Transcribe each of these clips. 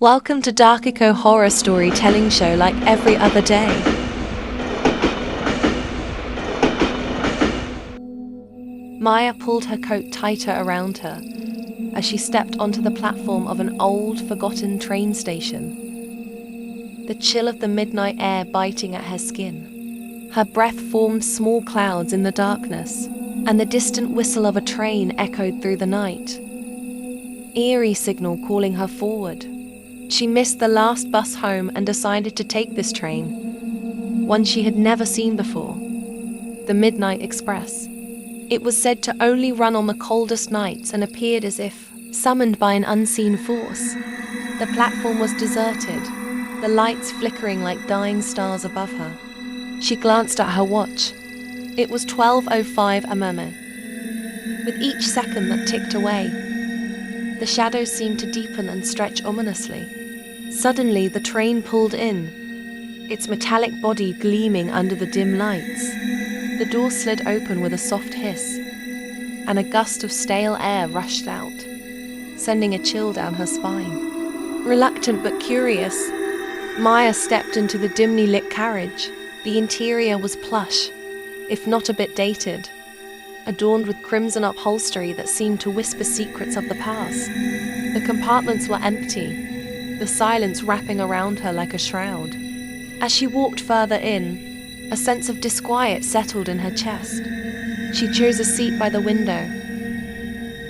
Welcome to Darkiko Horror Storytelling Show like every other day. Maya pulled her coat tighter around her as she stepped onto the platform of an old, forgotten train station. The chill of the midnight air biting at her skin. Her breath formed small clouds in the darkness, and the distant whistle of a train echoed through the night. Eerie signal calling her forward. She missed the last bus home and decided to take this train, one she had never seen before, the Midnight Express. It was said to only run on the coldest nights and appeared as if summoned by an unseen force. The platform was deserted, the lights flickering like dying stars above her. She glanced at her watch. It was 12:05 am. With each second that ticked away, the shadows seemed to deepen and stretch ominously. Suddenly, the train pulled in, its metallic body gleaming under the dim lights. The door slid open with a soft hiss, and a gust of stale air rushed out, sending a chill down her spine. Reluctant but curious, Maya stepped into the dimly lit carriage. The interior was plush, if not a bit dated, adorned with crimson upholstery that seemed to whisper secrets of the past. The compartments were empty, the silence wrapping around her like a shroud. As she walked further in, a sense of disquiet settled in her chest. She chose a seat by the window,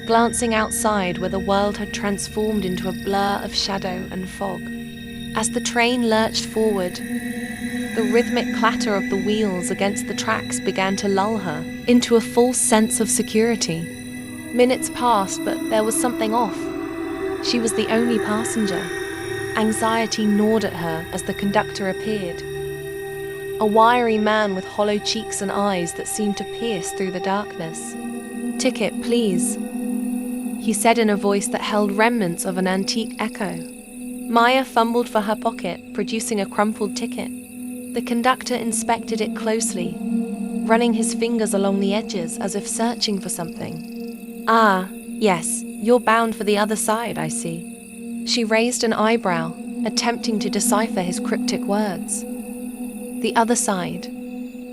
glancing outside where the world had transformed into a blur of shadow and fog. As the train lurched forward, the rhythmic clatter of the wheels against the tracks began to lull her into a false sense of security. Minutes passed, but there was something off. She was the only passenger. Anxiety gnawed at her as the conductor appeared. A wiry man with hollow cheeks and eyes that seemed to pierce through the darkness. "Ticket, please," he said in a voice that held remnants of an antique echo. Maya fumbled for her pocket, producing a crumpled ticket. The conductor inspected it closely, running his fingers along the edges as if searching for something. "Ah, yes, you're bound for the other side, I see." She raised an eyebrow, attempting to decipher his cryptic words. "The other side,"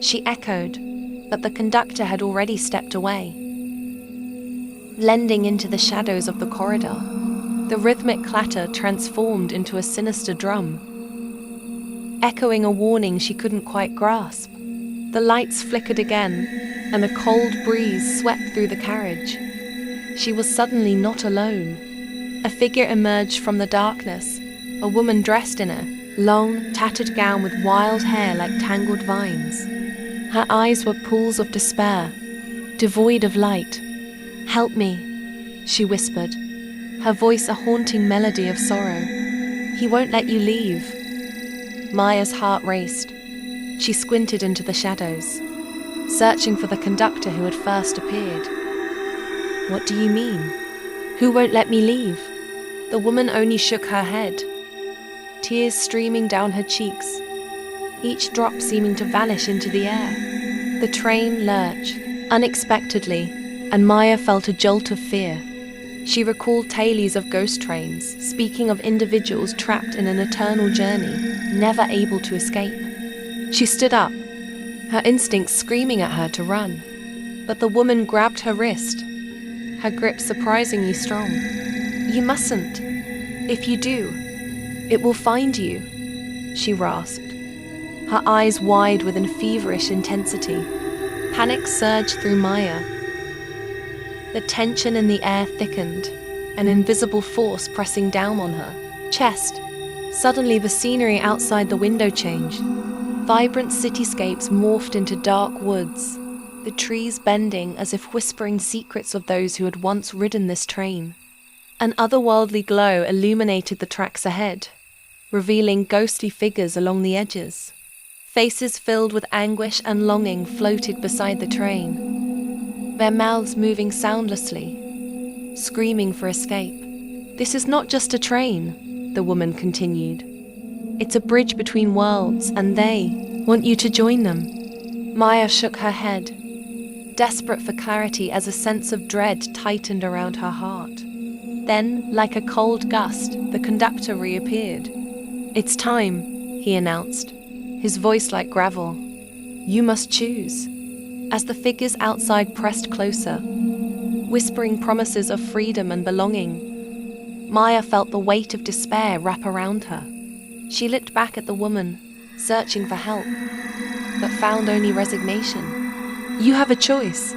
she echoed, but the conductor had already stepped away. Blending into the shadows of the corridor, the rhythmic clatter transformed into a sinister drum, echoing a warning she couldn't quite grasp. The lights flickered again, and a cold breeze swept through the carriage. She was suddenly not alone. A figure emerged from the darkness, a woman dressed in a long, tattered gown with wild hair like tangled vines. Her eyes were pools of despair, devoid of light. "Help me," she whispered, her voice a haunting melody of sorrow. "He won't let you leave." Maya's heart raced. She squinted into the shadows, searching for the conductor who had first appeared. "What do you mean? Who won't let me leave?" The woman only shook her head, tears streaming down her cheeks, each drop seeming to vanish into the air. The train lurched, unexpectedly, and Maya felt a jolt of fear. She recalled tales of ghost trains, speaking of individuals trapped in an eternal journey, never able to escape. She stood up, her instincts screaming at her to run. But the woman grabbed her wrist, her grip surprisingly strong. "You mustn't. If you do, it will find you," she rasped, her eyes wide with a feverish intensity. Panic surged through Maya. The tension in the air thickened, an invisible force pressing down on her chest. Suddenly, the scenery outside the window changed. Vibrant cityscapes morphed into dark woods, the trees bending as if whispering secrets of those who had once ridden this train. An otherworldly glow illuminated the tracks ahead, revealing ghostly figures along the edges. Faces filled with anguish and longing floated beside the train, their mouths moving soundlessly, screaming for escape. "This is not just a train," the woman continued. "It's a bridge between worlds, and they want you to join them." Maya shook her head, desperate for clarity as a sense of dread tightened around her heart. Then, like a cold gust, the conductor reappeared. "It's time," he announced, his voice like gravel. "You must choose." As the figures outside pressed closer, whispering promises of freedom and belonging, Maya felt the weight of despair wrap around her. She looked back at the woman, searching for help, but found only resignation. "You have a choice.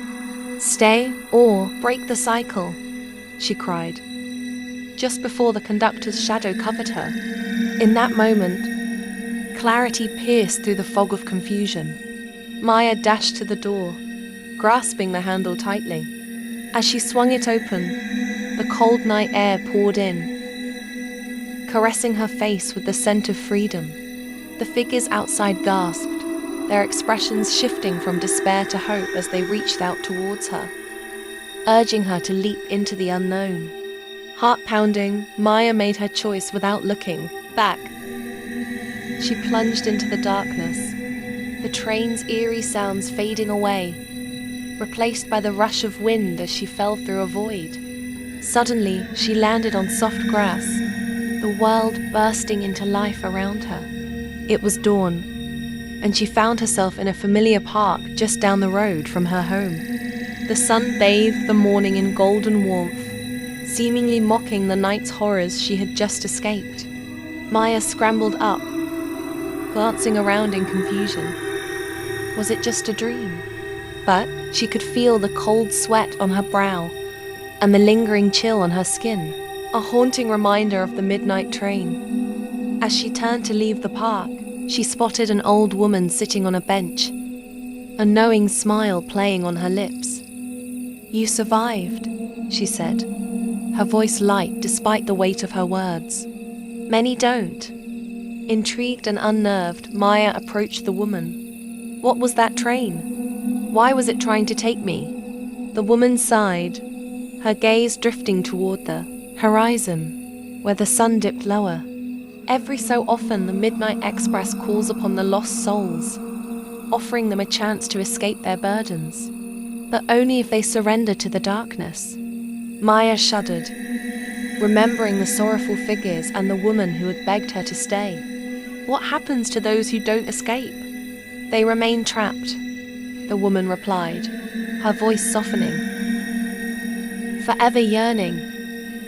Stay or break the cycle," she cried, just before the conductor's shadow covered her. In that moment, clarity pierced through the fog of confusion. Maya dashed to the door, grasping the handle tightly. As she swung it open, the cold night air poured in, caressing her face with the scent of freedom. The figures outside gasped, their expressions shifting from despair to hope as they reached out towards her, urging her to leap into the unknown. Heart pounding, Maya made her choice without looking back. She plunged into the darkness, the train's eerie sounds fading away, replaced by the rush of wind as she fell through a void. Suddenly, she landed on soft grass, the world bursting into life around her. It was dawn, and she found herself in a familiar park just down the road from her home. The sun bathed the morning in golden warmth, seemingly mocking the night's horrors she had just escaped. Maya scrambled up, glancing around in confusion. Was it just a dream? But she could feel the cold sweat on her brow and the lingering chill on her skin, a haunting reminder of the midnight train. As she turned to leave the park, she spotted an old woman sitting on a bench, a knowing smile playing on her lips. "You survived," she said, her voice light despite the weight of her words. "Many don't." Intrigued and unnerved, Maya approached the woman. "What was that train? Why was it trying to take me?" The woman sighed, her gaze drifting toward the horizon, where the sun dipped lower. Every so often, the Midnight Express calls upon the lost souls, offering them a chance to escape their burdens, but only if they surrender to the darkness. Maya shuddered, remembering the sorrowful figures and the woman who had begged her to stay. What happens to those who don't escape? They remain trapped, the woman replied, her voice softening. Forever yearning,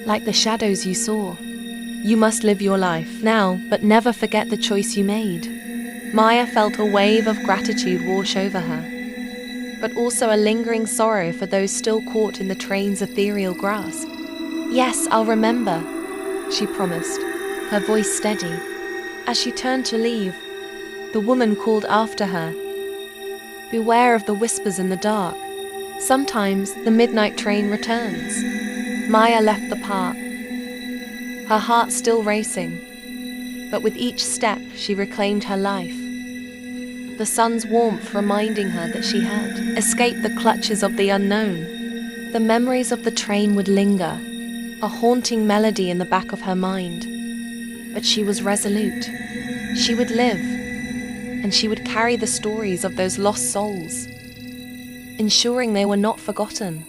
like the shadows you saw. You must live your life now, but never forget the choice you made. Maya felt a wave of gratitude wash over her, but also a lingering sorrow for those still caught in the train's ethereal grasp. "Yes, I'll remember," she promised, her voice steady. As she turned to leave, the woman called after her, "Beware of the whispers in the dark. Sometimes the midnight train returns." Maya left the park, her heart still racing, but with each step she reclaimed her life, the sun's warmth reminding her that she had escaped the clutches of the unknown. The memories of the train would linger, a haunting melody in the back of her mind. But she was resolute. She would live, and she would carry the stories of those lost souls, ensuring they were not forgotten.